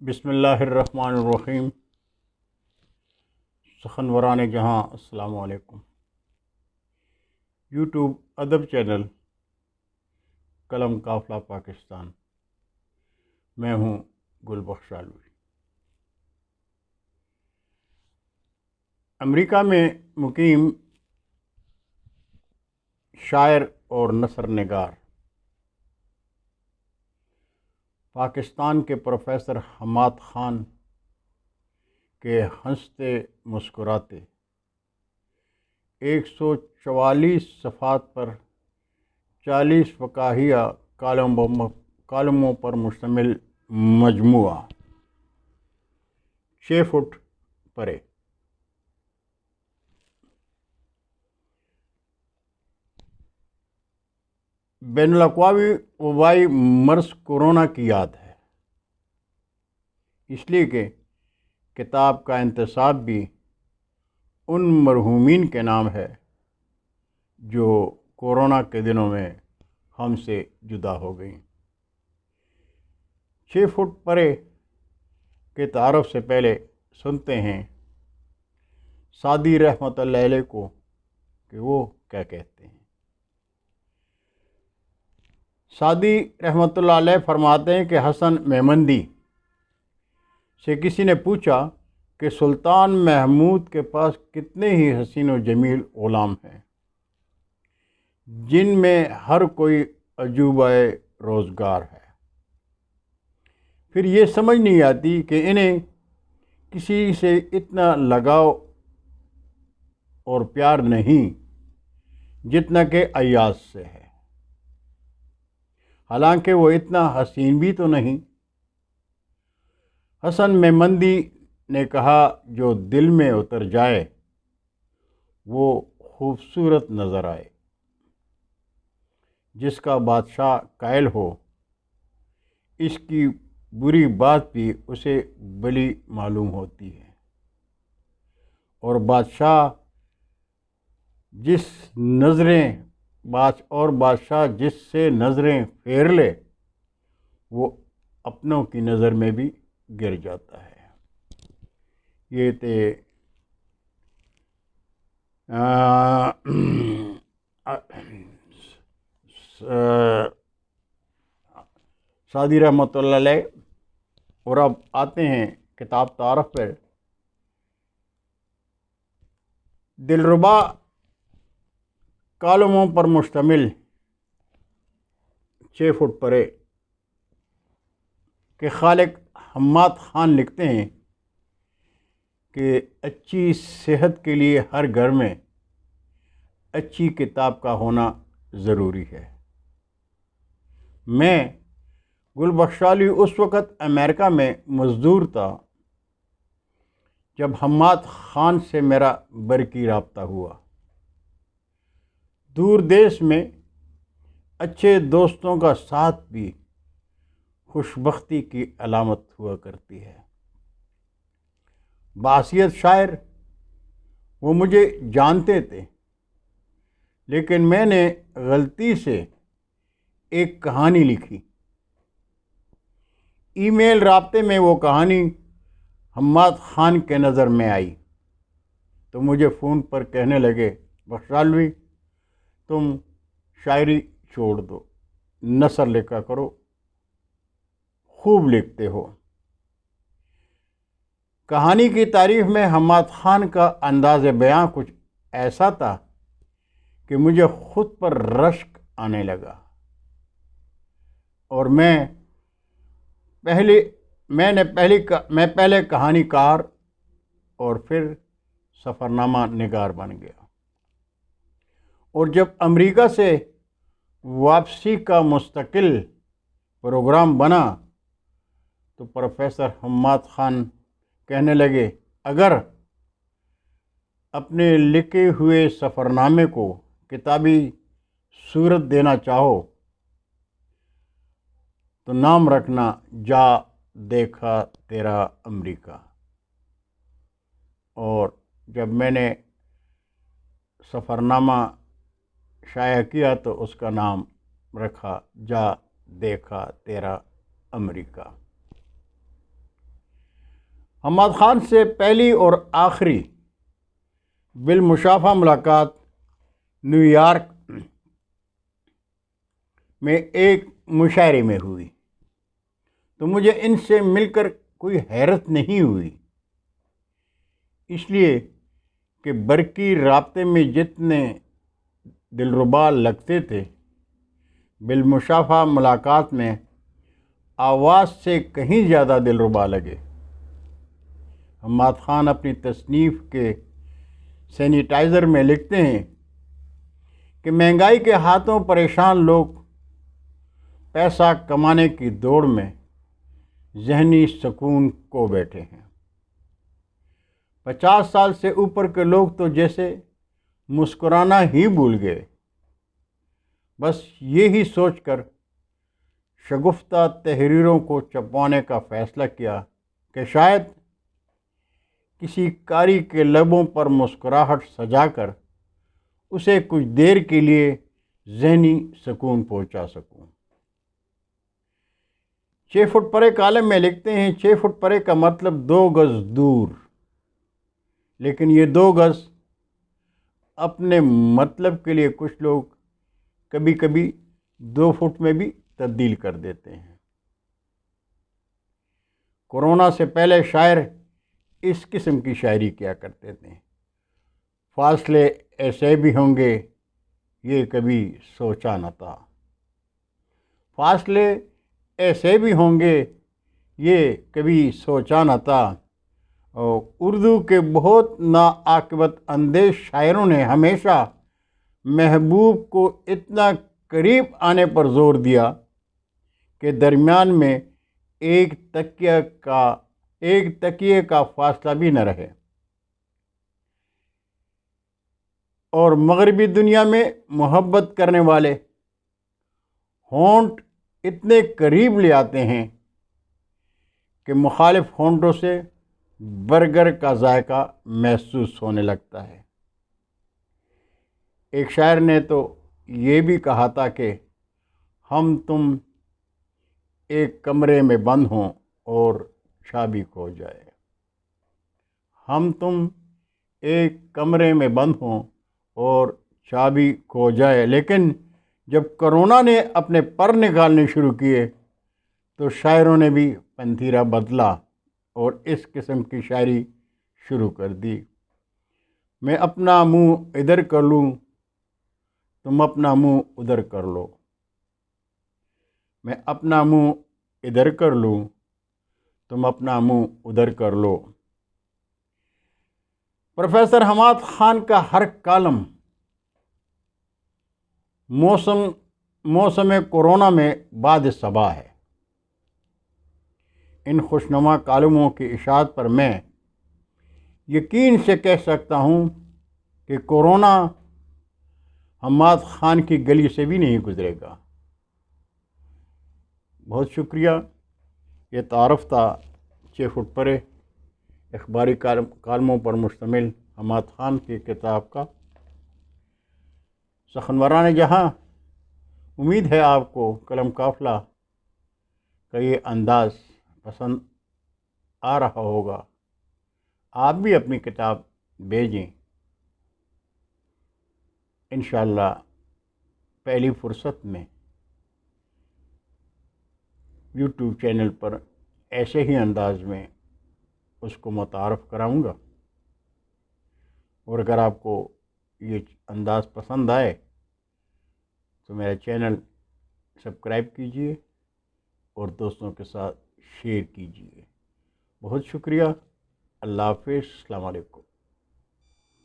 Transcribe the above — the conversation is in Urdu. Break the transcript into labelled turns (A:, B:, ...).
A: بسم اللہ الرحمن الرحیم۔ سخنوران جہاں السلام علیکم۔ یوٹیوب ادب چینل قلم قافلہ پاکستان، میں ہوں گل بخش علوی۔ امریکہ میں مقیم شاعر اور نثر نگار پاکستان کے پروفیسر حماد خان کے ہنستے مسکراتے 144 صفحات پر 40 فقاہیہ کالموں پر مشتمل مجموعہ 6 فٹ پرے بین الاقوامی وبائی مرض کورونا کی یاد ہے، اس لیے کہ کتاب کا انتساب بھی ان مرحومین کے نام ہے جو کورونا کے دنوں میں ہم سے جدا ہو گئیں۔ 6 فٹ پرے کے تعارف سے پہلے سنتے ہیں سعدی رحمۃ اللہ علیہ کو کہ وہ کیا کہتے ہیں۔ سعدی رحمۃ اللہ علیہ فرماتے ہیں کہ حسن میمندی سے کسی نے پوچھا کہ سلطان محمود کے پاس کتنے ہی حسین و جمیل غلام ہیں جن میں ہر کوئی عجوبہ روزگار ہے، پھر یہ سمجھ نہیں آتی کہ انہیں کسی سے اتنا لگاؤ اور پیار نہیں جتنا کہ ایاز سے ہے، حالانکہ وہ اتنا حسین بھی تو نہیں۔ حسن میمندی نے کہا جو دل میں اتر جائے وہ خوبصورت نظر آئے، جس کا بادشاہ قائل ہو اس کی بری بات بھی اسے بلی معلوم ہوتی ہے، اور بادشاہ جس سے نظریں پھیر لے وہ اپنوں کی نظر میں بھی گر جاتا ہے۔ یہ تھے سعدی رحمۃ اللہ علیہ، اور اب آتے ہیں کتاب تعارف پر۔ دلربا کالموں پر مشتمل 6 فٹ پرے کے خالق حماد خان لکھتے ہیں کہ اچھی صحت کے لیے ہر گھر میں اچھی کتاب کا ہونا ضروری ہے۔ میں گل بخش علوی اس وقت امریکہ میں مزدور تھا جب حماد خان سے میرا برقی رابطہ ہوا۔ دور دیش میں اچھے دوستوں کا ساتھ بھی خوش بختی کی علامت ہوا کرتی ہے۔ بحیثیت شاعر وہ مجھے جانتے تھے، لیکن میں نے غلطی سے ایک کہانی لکھی۔ ای میل رابطے میں وہ کہانی حماد خان کے نظر میں آئی تو مجھے فون پر کہنے لگے، بخش علوی تم شاعری چھوڑ دو، نثر لکھا کرو، خوب لکھتے ہو۔ کہانی کی تعریف میں حماد خان کا انداز بیاں کچھ ایسا تھا کہ مجھے خود پر رشک آنے لگا، اور میں پہلے کہانی کار اور پھر سفرنامہ نگار بن گیا، اور جب امریکہ سے واپسی کا مستقل پروگرام بنا تو پروفیسر حماد خان کہنے لگے، اگر اپنے لکھے ہوئے سفرنامے کو کتابی صورت دینا چاہو تو نام رکھنا جا دیکھا تیرا امریکہ۔ اور جب میں نے سفرنامہ شائع کیا تو اس کا نام رکھا جا دیکھا تیرا امریکہ۔ حماد خان سے پہلی اور آخری بالمشافہہ ملاقات نیو یارک میں ایک مشاعرے میں ہوئی تو مجھے ان سے مل کر کوئی حیرت نہیں ہوئی، اس لیے کہ برقی رابطے میں جتنے دلربا لگتے تھے، بالمشافہہ ملاقات میں آواز سے کہیں زیادہ دلربا لگے۔ حماد خان اپنی تصنیف کے سینیٹائزر میں لکھتے ہیں کہ مہنگائی کے ہاتھوں پریشان لوگ پیسہ کمانے کی دوڑ میں ذہنی سکون کھو بیٹھے ہیں۔ 50 سال سے اوپر کے لوگ تو جیسے مسکرانا ہی بھول گئے۔ بس یہی سوچ کر شگفتہ تحریروں کو چھپوانے کا فیصلہ کیا کہ شاید کسی قاری کے لبوں پر مسکراہٹ سجا کر اسے کچھ دیر کے لیے ذہنی سکون پہنچا سکوں۔ 6 فٹ پرے کالم میں لکھتے ہیں، 6 فٹ پرے کا مطلب 2 گز دور، لیکن یہ 2 گز اپنے مطلب کے لیے کچھ لوگ کبھی کبھی 2 فٹ میں بھی تبدیل کر دیتے ہیں۔ کورونا سے پہلے شاعر اس قسم کی شاعری کیا کرتے تھے، فاصلے ایسے بھی ہوں گے یہ کبھی سوچا نہ تھا، فاصلے ایسے بھی ہوں گے یہ کبھی سوچا نہ تھا۔ اور اردو کے بہت ناعاقبت اندیش شاعروں نے ہمیشہ محبوب کو اتنا قریب آنے پر زور دیا کہ درمیان میں ایک تکیے کا فاصلہ بھی نہ رہے، اور مغربی دنیا میں محبت کرنے والے ہونٹ اتنے قریب لے آتے ہیں کہ مخالف ہونٹوں سے برگر کا ذائقہ محسوس ہونے لگتا ہے۔ ایک شاعر نے تو یہ بھی کہا تھا کہ ہم تم ایک کمرے میں بند ہوں اور چابی کھو جائے، ہم تم ایک کمرے میں بند ہوں اور چابی کھو جائے، لیکن جب کرونا نے اپنے پر نکالنے شروع کیے تو شاعروں نے بھی پنتیرا بدلا اور اس قسم کی شاعری شروع کر دی۔ میں اپنا منہ ادھر کر لوں تم اپنا منہ ادھر کر لو، میں اپنا منہ ادھر کر لوں تم اپنا منہ ادھر کر لو۔ پروفیسر حماد خان کا ہر کالم موسم کورونا میں باد صبا ہے۔ ان خوشنما کالموں کی اشاعت پر میں یقین سے کہہ سکتا ہوں کہ کورونا حماد خان کی گلی سے بھی نہیں گزرے گا۔ بہت شکریہ۔ یہ تعارف تھا 6 فٹ پرے اخباری کالموں پر مشتمل حماد خان کی کتاب کا۔ سخنوران جہاں، امید ہے آپ کو قلم قافلہ کا یہ انداز پسند آ رہا ہوگا۔ آپ بھی اپنی کتاب بھیجیں، انشاءاللہ پہلی فرصت میں یوٹیوب چینل پر ایسے ہی انداز میں اس کو متعارف کراؤں گا، اور اگر آپ کو یہ انداز پسند آئے تو میرا چینل سبسکرائب کیجیے اور دوستوں کے ساتھ شیئر کیجیے۔ بہت شکریہ۔ اللہ حافظ۔ السلام علیکم۔